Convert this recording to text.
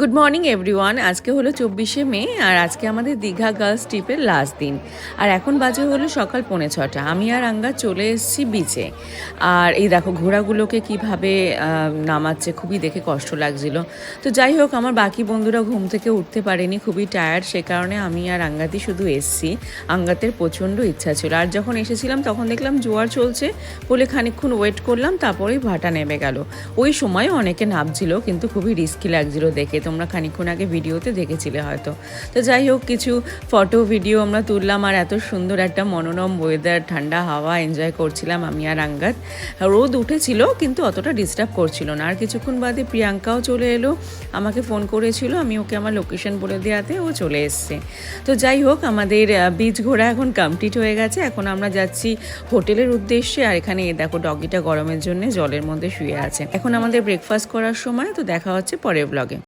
Good morning everyone. আজকে হলো 24শে মে আর আজকে আমাদের দীঘা গার্লস ট্রিপের লাস্ট দিন। আর এখন বাজে হলো সকাল 5:45। আমি আর আঙ্গা চলে এসেছি বিচে। আর এই দেখো ঘোড়াগুলোকে কিভাবে নামাচ্ছে, খুবই দেখে কষ্ট লাগছিল। তো যাই হোক, আমার বাকি বন্ধুরা ঘুম থেকে উঠতে পারেনি, খুবই টায়ার্ড, সে কারণে আমি আর আঙ্গাতি শুধু এসেছি। আঙ্গাতের প্রচণ্ড ইচ্ছা ছিল। আর যখন এসেছিলাম তখন দেখলাম জোয়ার চলছে বলে খানিকক্ষণ ওয়েট করলাম, তারপরেই ভাটা নেমে গেল। ওই সময় অনেকে নামছিল, কিন্তু খুবই রিস্কি লাগছিল দেখে। তোমরা খানিকক্ষণ আগে ভিডিওতে দেখেছিলে হয়তো। তো যাই হোক, কিছু ফটো ভিডিও আমরা তুললাম আর এত সুন্দর একটা মনোরম ওয়েদার, ঠান্ডা হাওয়া এনজয় করছিলাম আমি আর আঙ্গাত। রোদ উঠেছিল কিন্তু অতটা ডিস্টার্ব করছিল না। আর কিছুক্ষণ বাদে প্রিয়াঙ্কাও চলে এলো, আমাকে ফোন করেছিল, আমি ওকে আমার লোকেশন বলে দেওয়াতে ও চলে এসছে। তো যাই হোক, আমাদের বিচ ঘোরা এখন কমপ্লিট হয়ে গেছে। এখন আমরা যাচ্ছি হোটেলের উদ্দেশ্যে। আর এখানে দেখো ডগিটা গরমের জন্য জলের মধ্যে শুয়ে আছে। এখন আমাদের ব্রেকফাস্ট করার সময়। তো দেখা হচ্ছে পরের ব্লগে।